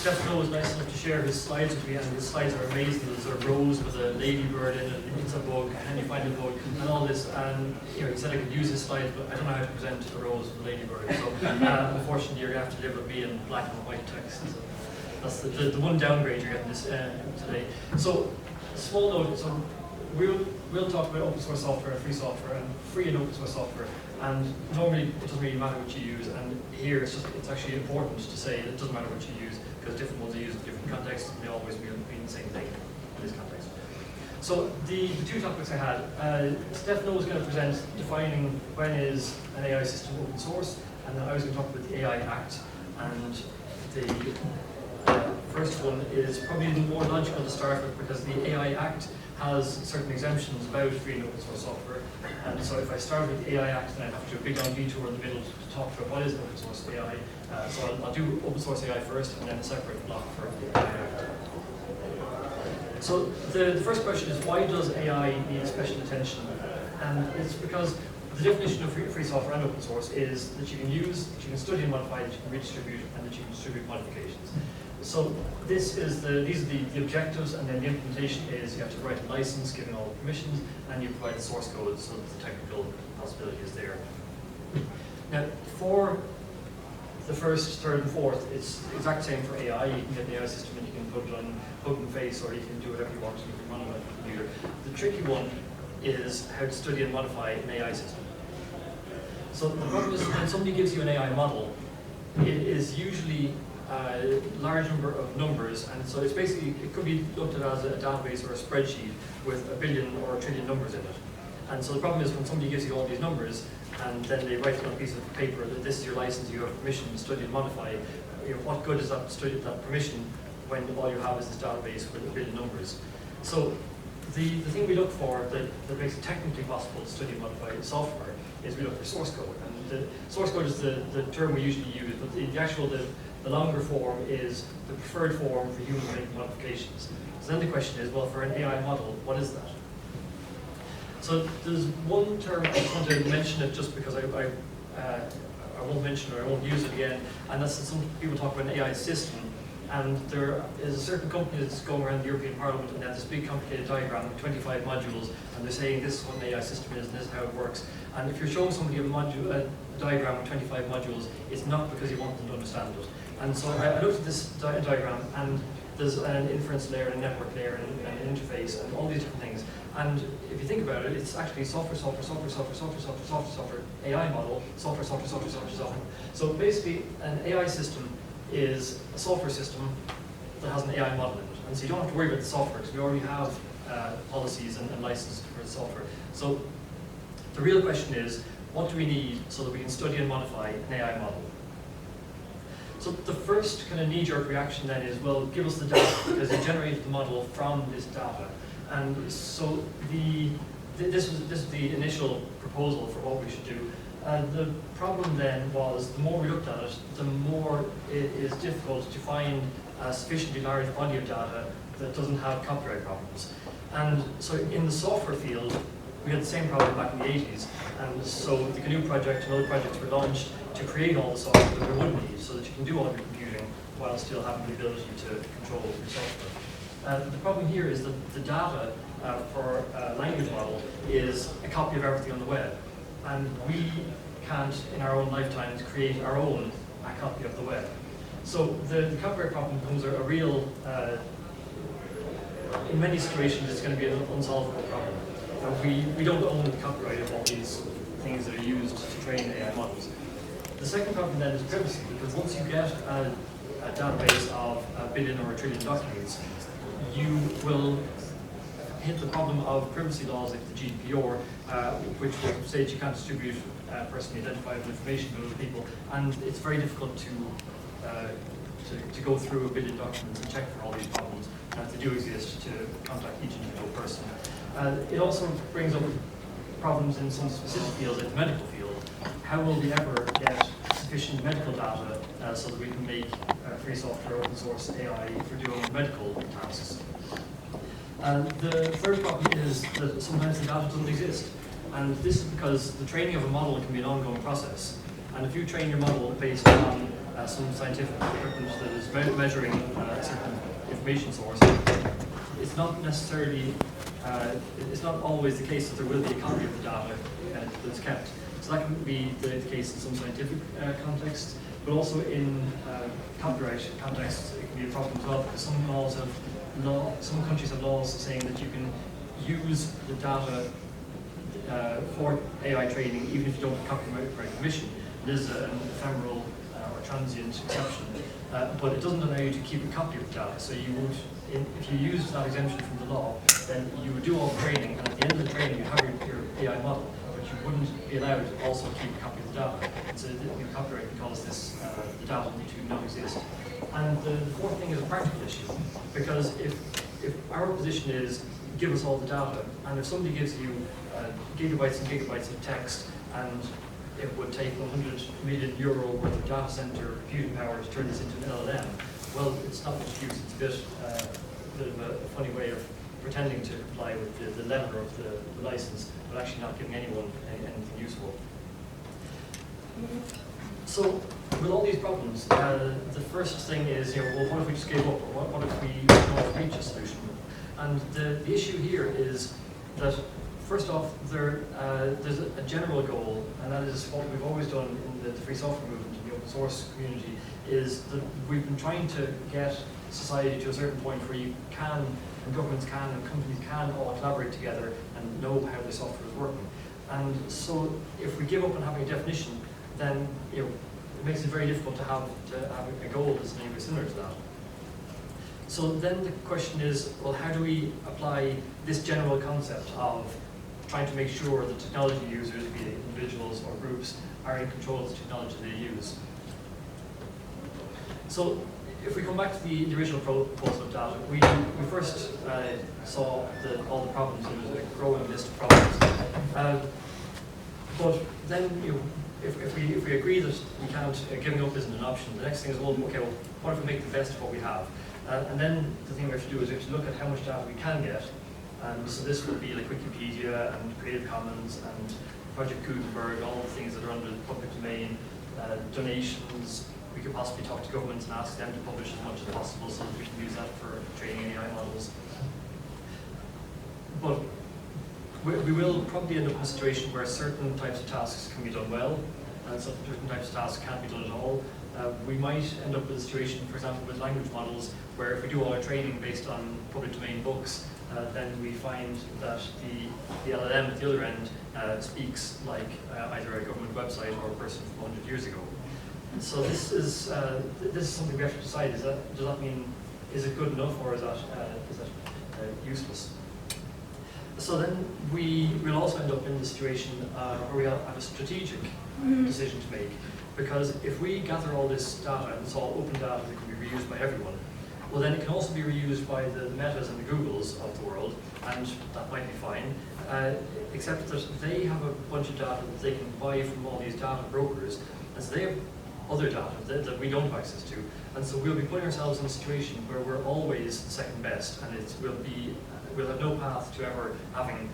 Stefano was nice enough to share his slides with me, and his slides are amazing. There's a rose with a ladybird in it, it's a bug, and you find a bug, and all this. And he said I could use his slides, but I don't know how to present a rose with a ladybird. So unfortunately, you're going to have to live with me in black and white text. So that's the one downgrade you're getting this today. So small note. So we'll talk about open source software and free and open source software. And normally it doesn't really matter what you use, and here it's actually important to say that it doesn't matter what you use, because different ones are used in different contexts, and they always mean the same thing in this context. So the two topics I had, Stefano was going to present defining when is an AI system open source, and then I was going to talk about the AI Act, and the first one is probably the more logical to start with, because the AI Act has certain exemptions about free and open source software. And so if I start with the AI Act, then I have to do a big long detour in the middle to talk about what is open source AI. So I'll do open source AI first, and then a separate block for the AI Act. So the first question is, why does AI need special attention? And it's because the definition of free software and open source is that you can study and modify, that you can redistribute, and that you can distribute modifications. So these are the objectives, and then the implementation is you have to write a license giving all the permissions, and you provide the source code so that the technical possibility is there. Now, for the first, third, and fourth, it's the exact same for AI. You can get the AI system and you can put it on hook and face, or you can do whatever you want, you can run it on a computer. The tricky one is how to study and modify an AI system. So the problem is when somebody gives you an AI model, it is usually a large number of numbers, and so it's basically, it could be looked at as a database or a spreadsheet with a billion or a trillion numbers in it. And so the problem is when somebody gives you all these numbers, and then they write it on a piece of paper that this is your license, you have permission to study and modify, what good is that permission when all you have is this database with a billion numbers? So the thing we look for that makes it technically possible to study and modify software is we look for source code. And the source code is the term we usually use, but the longer form is the preferred form for humans making modifications. So then the question is, well, for an AI model, what is that? So there's one term, I just want to mention it just because I won't mention it, or I won't use it again, and that's that some people talk about an AI system, and there is a certain company that's going around the European Parliament, and they have this big complicated diagram with 25 modules, and they're saying this is what an AI system is, and this is how it works. And if you're showing somebody a diagram with 25 modules, it's not because you want them to understand it. And so I looked at this diagram, and there's an inference layer, and a network layer, and an interface, and all these different things. And if you think about it, it's actually software, AI model, software. So basically, an AI system is a software system that has an AI model in it. And so you don't have to worry about the software, because we already have policies and licenses for the software. So the real question is, what do we need so that we can study and modify an AI model? So the first kind of knee-jerk reaction then is, well, give us the data, because you generated the model from this data. And so this is the initial proposal for what we should do. And the problem then was, the more we looked at it, the more it is difficult to find a sufficiently large body of data that doesn't have copyright problems. And so in the software field, we had the same problem back in the 80s. And so the GNU project and other projects were launched to create all the software that we would need, so that you can do all your computing while still having the ability to control your software. The problem here is that the data for a language model is a copy of everything on the web. And we can't, in our own lifetimes, create our own copy of the web. So the copyright problem becomes a real, in many situations, it's going to be an unsolvable problem. We don't own the copyright of all these things that are used to train AI models. The second problem then is privacy, because once you get a database of a billion or a trillion documents, you will hit the problem of privacy laws like the GDPR, which will say that you can't distribute personally identifiable information to other people, and it's very difficult to go through a billion documents and check for all these problems, and if they do exist, to contact each individual person. It also brings up problems in some specific fields, like the medical field. How will we ever get sufficient medical data so that we can make free software, open source AI for doing medical tasks? The third problem is that sometimes the data doesn't exist. And this is because the training of a model can be an ongoing process. And if you train your model based on some scientific equipment that is measuring a certain information source, it's not necessarily, it's not always the case that there will be a copy of the data that's kept. So that can be the case in some scientific contexts, but also in copyright contexts, it can be a problem as well, because some countries have laws saying that you can use the data for AI training even if you don't have copyright permission. It is an ephemeral or transient exception, but it doesn't allow you to keep a copy of the data. So you would, if you use that exemption from the law, then you would do all the training, and at the end of the training you have your AI model, but you wouldn't be allowed to also keep a copy of the data. So copyright calls this the data to not exist. And the fourth thing is a practical issue, because if our position is give us all the data, and if somebody gives you gigabytes and gigabytes of text, and it would take 100 million euro worth of data center computing power to turn this into an LLM, well, it's not much use. It's a bit of a funny way of pretending to comply with the letter of the license, but actually not giving anyone anything useful. So, with all these problems, the first thing is, well, what if we just gave up, or what if we don't reach a solution? And the issue here is that, first off, there's a general goal, and that is what we've always done in the free software movement and the open source community, is that we've been trying to get society to a certain point where you can, and governments can, and companies can all collaborate together and know how the software is working. And so if we give up on having a definition, then it makes it very difficult to have a goal that's maybe similar to that. So then the question is, well, how do we apply this general concept of trying to make sure that technology users, be it individuals or groups, are in control of the technology they use? So if we come back to the original proposal of data, we first saw all the problems. There was a growing list of problems. But then, if we agree that we can't, giving up isn't an option, the next thing is, well, okay, well, what if we make the best of what we have? And then the thing we have to do is we have to look at how much data we can get. And so this would be like Wikipedia and Creative Commons and Project Gutenberg, all the things that are under the public domain, donations. We could possibly talk to governments and ask them to publish as much as possible so that we can use that for training AI models. But we will probably end up in a situation where certain types of tasks can be done well, and certain types of tasks can't be done at all. We might end up with a situation, for example, with language models, where if we do all our training based on public domain books, then we find that the LLM at the other end speaks like either a government website or a person from 100 years ago. And so this is something we have to decide. Does that mean, is it good enough, or is that useless? So then we will also end up in the situation where we have a strategic decision to make. Because if we gather all this data, and it's all open data that can be reused by everyone, well then it can also be reused by the Metas and the Googles of the world, and that might be fine, except that they have a bunch of data that they can buy from all these data brokers, and so they have other data that we don't have access to. And so we'll be putting ourselves in a situation where we're always second best, and we'll have no path to ever having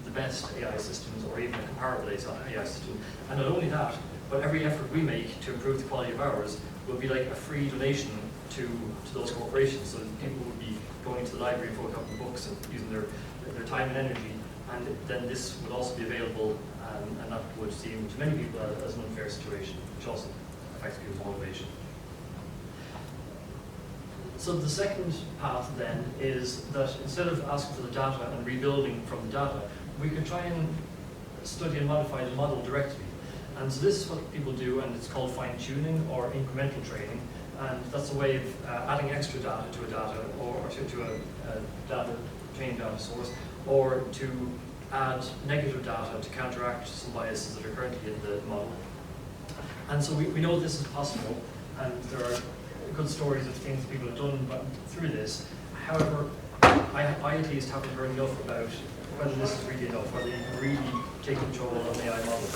the best AI systems or even a comparable AI system. And not only that, but every effort we make to improve the quality of ours will be like a free donation to those corporations. So people would be going to the library for a couple of books and using their time and energy, and then this would also be available, and that would seem to many people as an unfair situation, which also affects people's motivation. So the second path then is that instead of asking for the data and rebuilding from the data, we could try and study and modify the model directly. And so this is what people do, and it's called fine-tuning or incremental training. And that's a way of adding extra data to a data, or to a training data source, or to add negative data to counteract some biases that are currently in the model. And so we know this is possible, and there are good stories of things people have done through this. However, I at least haven't heard enough about whether this is really enough, whether you can really take control of an AI model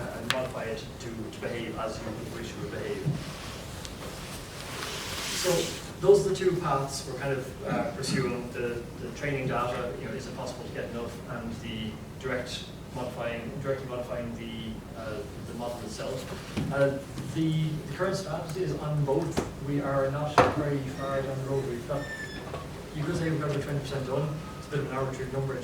and modify it to behave as you wish it would behave. So those are the two paths we're kind of pursuing. The training data, is it possible to get enough, and the direct directly modifying the model itself. The current status is on both. We are not very far down the road. You could say we've got about 20% done. It's a bit of an arbitrary number,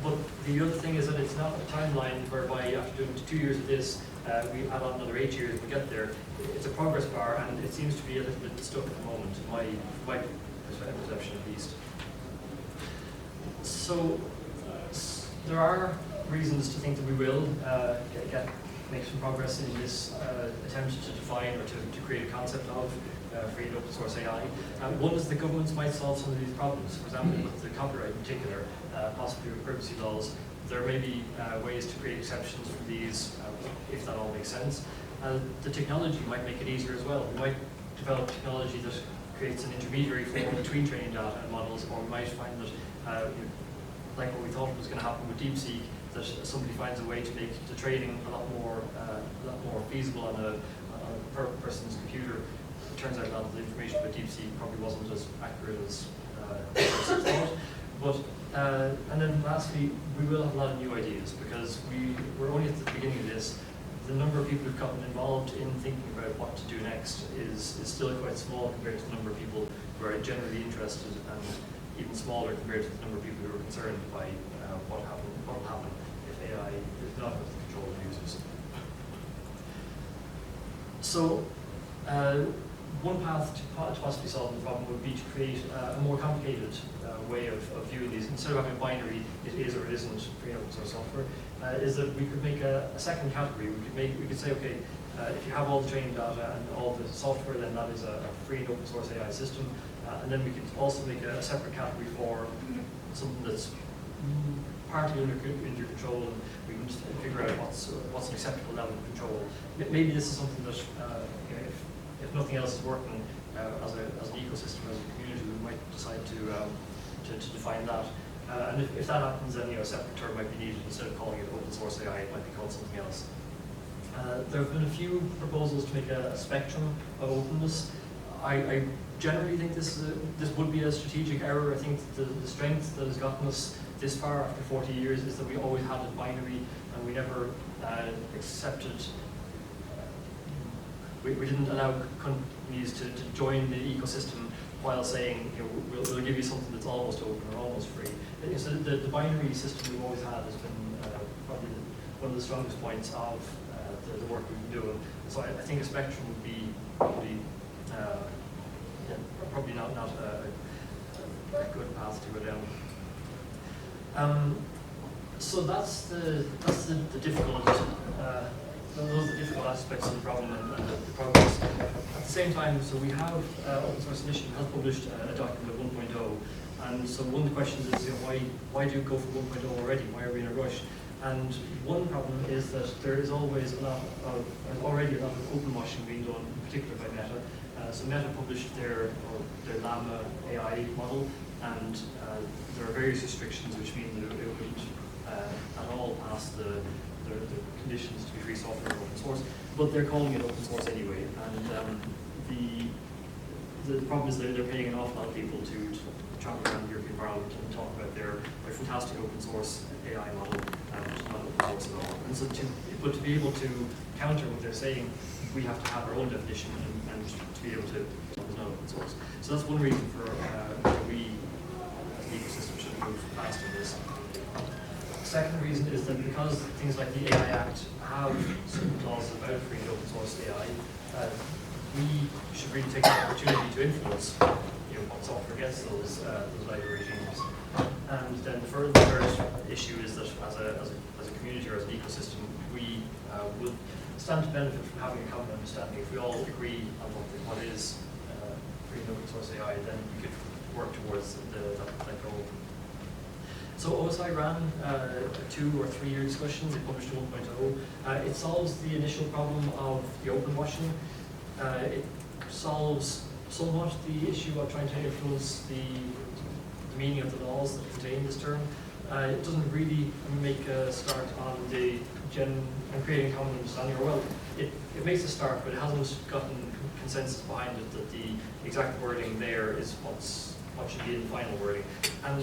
but the other thing is that it's not a timeline whereby after doing 2 years of this, we add on another 8 years, we get there. It's a progress bar, and it seems to be a little bit stuck at the moment, my perception at least. So there are reasons to think that we will make some progress in this attempt to define or to create a concept of free and open source AI. One is the governments might solve some of these problems. For example, with the copyright in particular, possibly with privacy laws, there may be ways to create exceptions for these, if that all makes sense. The technology might make it easier as well. We might develop technology that creates an intermediary form between training data and models, or we might find that, like what we thought was going to happen with DeepSeek, that somebody finds a way to make the training a lot more feasible on a person's computer. It turns out that the information about DeepSeek probably wasn't as accurate as persons thought. But and then lastly, we will have a lot of new ideas because we're only at the beginning of this. The number of people who've gotten involved in thinking about what to do next is still quite small compared to the number of people who are generally interested, and even smaller compared to the number of people who are concerned by what will happen if AI is not under the control of users. So one path to possibly solving the problem would be to create a more complicated way of viewing these. Instead of having a binary, it is or it isn't free open source software, is that we could make a second category. We could say, okay, if you have all the training data and all the software, then that is a free and open source AI system. And then we could also make a separate category for something that's partly under your control, and we can just figure out what's an acceptable level of control. Maybe this is something that, if nothing else is working as an ecosystem, as a community, we might decide to define that. And if that happens, then a separate term might be needed. Instead of calling it open source AI, it might be called something else. There have been a few proposals to make a spectrum of openness. I generally think this would be a strategic error. I think the strength that has gotten us this far after 40 years is that we always had a binary, and we never accepted. We didn't allow companies to join the ecosystem while saying, we'll give you something that's almost open or almost free. So the binary system we've always had has been probably one of the strongest points of the work we've been doing. So I think a spectrum would be probably not a good path to go down. So that's the difficult. Those are the difficult aspects of the problem and the progress. At the same time, so we have Open Source Initiative has published a document of 1.0, and so one of the questions is, why do you go for 1.0 already? Why are we in a rush? And one problem is that there is always already a lot of open washing being done, in particular by Meta. So Meta published their Llama AI model, and there are various restrictions which mean that it wouldn't at all pass the conditions to be free software and open source, but they're calling it open source anyway. And the problem is that they're paying an awful lot of people to travel around the European Parliament and talk about their fantastic open source AI model, which is not open source at all. And so to be able to counter what they're saying, we have to have our own definition and to be able to it's not open source. So that's one reason for we as an ecosystem should move fast on this. Second reason is that because things like the AI Act have some clauses about free and open source AI, we should really take the opportunity to influence what software gets those library regimes. And then the third issue is that as a community or as an ecosystem, we will stand to benefit from having a common understanding. If we all agree on what is free and open source AI, then we could work towards that goal. So OSI ran a 2 or 3 year discussion. They published 1.0. It solves the initial problem of the open washing. It solves somewhat the issue of trying to influence the meaning of the laws that contain this term. It doesn't really make a start on and creating a common understanding, or well, it makes a start, but it hasn't gotten consensus behind it that the exact wording there is what should be in the final wording. And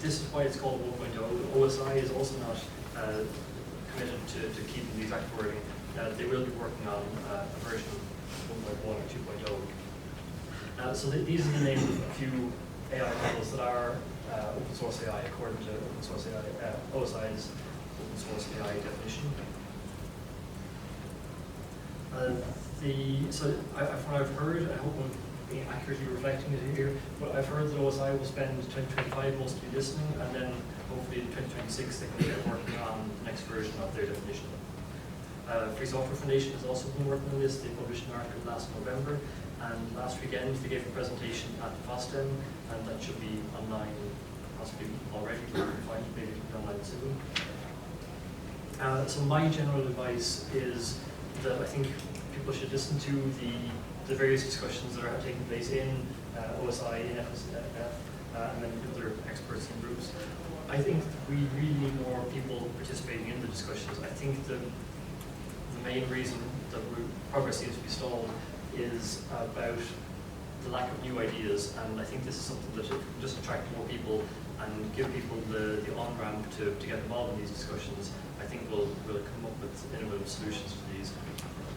this is why it's called 1.0. OSI is also not committed to keeping the exact wording. They will be working on a version 1.1 or 2.0. So these are the names of a few AI models that are open source AI according to open source AI, OSI's open source AI definition. From what I've heard, I hope I'm being accurately reflecting it here, but I've heard that OSI will spend 2025 mostly listening, and then hopefully in 2026 they can get working on the next version of their definition. Free Software Foundation has also been working on this. They published an article last November, and last weekend they gave a presentation at FOSDEM, and that should be online possibly already, maybe it'll be online soon. So my general advice is that I think people should listen to the various discussions that are taking place in OSI, in FSF, and then other experts and groups. I think we really need more people participating in the discussions. I think the main reason that progress seems to be stalled is about the lack of new ideas, and I think this is something that should just attract more people and give people the on-ramp to get involved in these discussions. I think we'll come up with innovative solutions to these.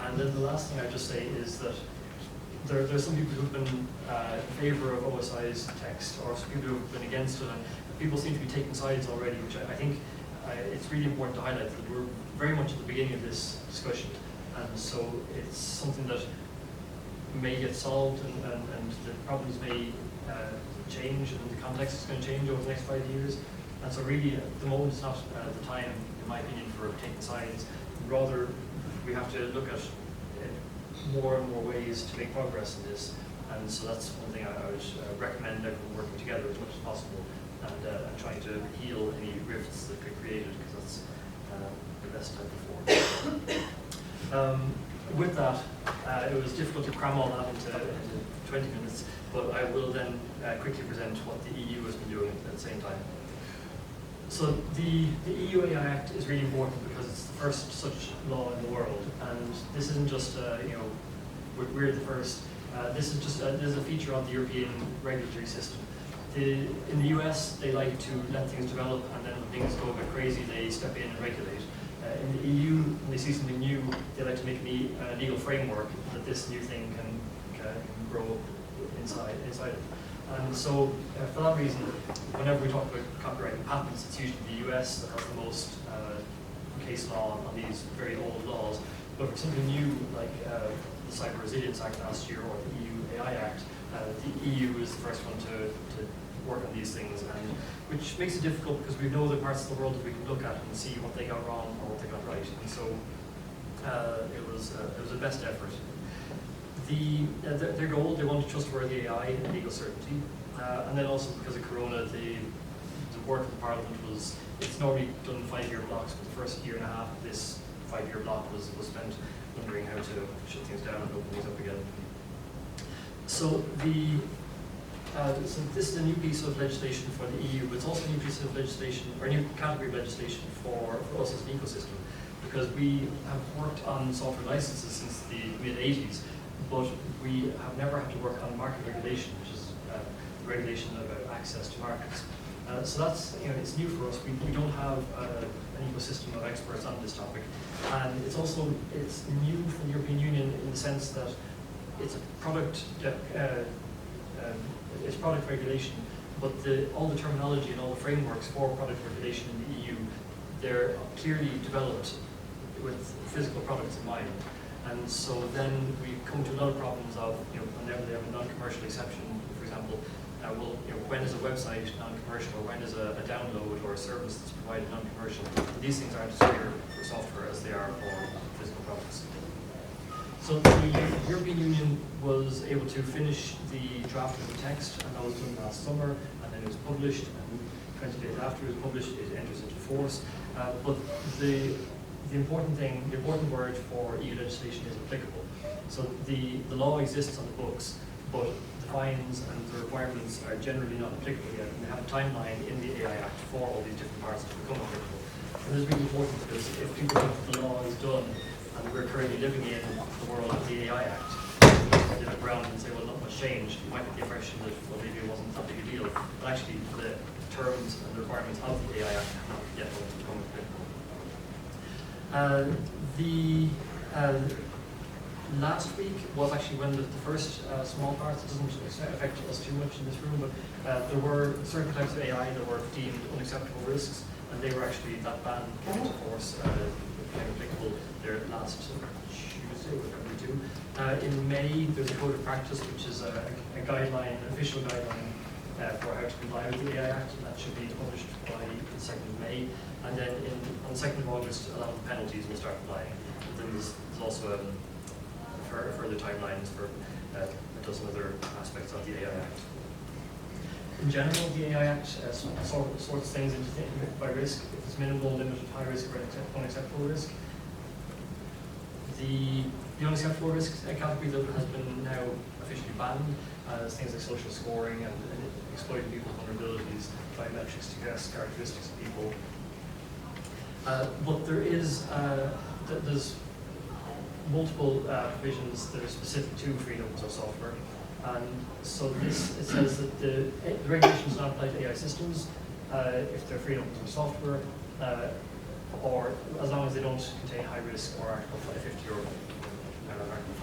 And then the last thing I'd just say is that there's some people who've been in favor of OSI's text, or some people who've been against it, and people seem to be taking sides already, which I think it's really important to highlight that we're very much at the beginning of this discussion, and so it's something that may get solved, and the problems may change, and the context is going to change over the next 5 years. And so really, at the moment, it's not the time, in my opinion, for taking sides. Rather, we have to look at more and more ways to make progress in this. And so that's one thing I would recommend everyone working together as much as possible, and trying to heal any rifts that get created, because that's the best time before. With that, it was difficult to cram all that into 20 minutes, but I will then quickly present what the EU has been doing at the same time. So the EU AI Act is really important because it's the first such law in the world, and this isn't just we're the first. This is just there's a feature of the European regulatory system. In the US, they like to let things develop, and then when things go a bit crazy, they step in and regulate. In the EU, when they see something new, they like to make a legal framework that this new thing can grow inside it. And so, for that reason, whenever we talk about copyright and patents, it's usually the US that has the most case law on these very old laws. But for something new, like the Cyber Resilience Act last year, or the EU AI Act, the EU is the first one to work on these things, and which makes it difficult because we know the parts of the world that we can look at and see what they got wrong or what they got right. And so it was a best effort. Their goal, they wanted trustworthy AI and legal certainty, and then also because of Corona, the work of the Parliament it's normally done in 5-year blocks, but the first year and a half of this 5-year block was spent wondering how to shut things down and open things up again. So so this is a new piece of legislation for the EU, but it's also a new piece of legislation, or a new category of legislation for us as an ecosystem, because we have worked on software licenses since the mid-80s, but we have never had to work on market regulation, which is regulation about access to markets. So that's, it's new for us. We don't have an ecosystem of experts on this topic, and it's new for the European Union in the sense that it's a product. It's product regulation, but all the terminology and all the frameworks for product regulation in the EU, they're clearly developed with physical products in mind. And so then we come to a lot of problems of, whenever they have a non-commercial exception, for example, when is a website non-commercial, or when is a download or a service that's provided non-commercial? These things aren't as clear for software as they are for physical products. So the European Union was able to finish the draft of the text, and that was done last summer, and then it was published, and 20 days after it was published, it enters into force. But the important word for EU legislation is applicable. So the law exists on the books, but the fines and the requirements are generally not applicable yet, and they have a timeline in the AI Act for all these different parts to become applicable. And this is really important because if people think that the law is done, and we're currently living in the world of the AI Act, you look around and say, well, not much changed. You might get the impression that, well, maybe it wasn't that big a deal, but actually the terms and the requirements of the AI Act have not yet become applicable. The last week was actually when the first small parts, it doesn't affect us too much in this room, but there were certain types of AI that were deemed unacceptable risks, and they were actually, that ban came into force, became applicable there last Tuesday, whatever we do. In May, there's a code of practice, which is a guideline, an official guideline for how to comply with the AI Act, and that should be published by the 2nd of May. And then on the 2nd of August, a lot of the penalties will start applying. And then there's also further timelines for a dozen other aspects of the AI Act. In general, the AI Act sorts things into by risk. If it's minimal, limited, high risk, or unacceptable risk. The unacceptable risk category that has been now officially banned is things like social scoring and exploiting people's vulnerabilities, biometrics to guess characteristics of people. But there's multiple provisions that are specific to free and open source software. And so it says that the regulations do not apply to AI systems if they're free and open source software, or as long as they don't contain high risk or Article 550 or Article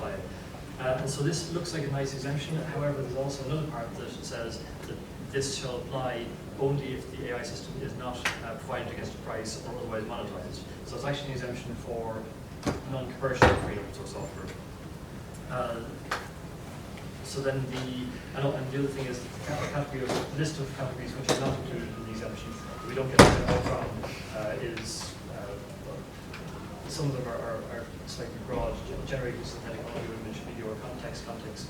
5. And so this looks like a nice exemption. However, there's also another part that says that this shall apply only if the AI system is not provided against a price or otherwise monetized. So it's actually an exemption for non-commercial free and open source software. So then and the other thing is the list of categories which are not included in the exemption that we don't get out from is some of them are slightly broad, generating synthetic audio, image, video, or text content.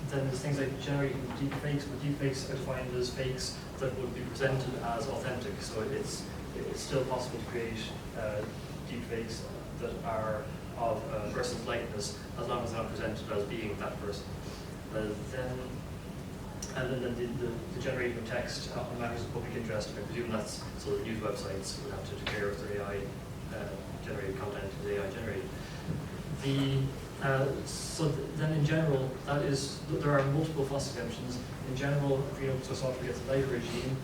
Then there's things like generating deepfakes, but deepfakes are defined as fakes that would be presented as authentic. So it's still possible to create deepfakes that are of a person's likeness as long as they're not presented as being that person. And then the generating of text on matters of public interest, I presume that's so that news websites would have to declare if their AI generated content is AI generated. Then in general, there are multiple FOSS exemptions. In general, free and open source software gets a lighter regime.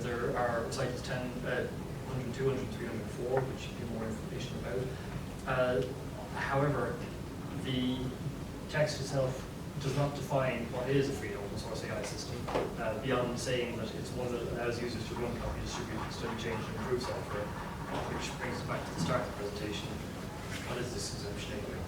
There are recitals 10, 102, 103, 104, which you get more information about. However, the text itself does not define what is a free and open source AI system, beyond saying that it's one that allows users to run, copy, distribute, study, change, and improve software, which brings us back to the start of the presentation. What is this exemption anyway?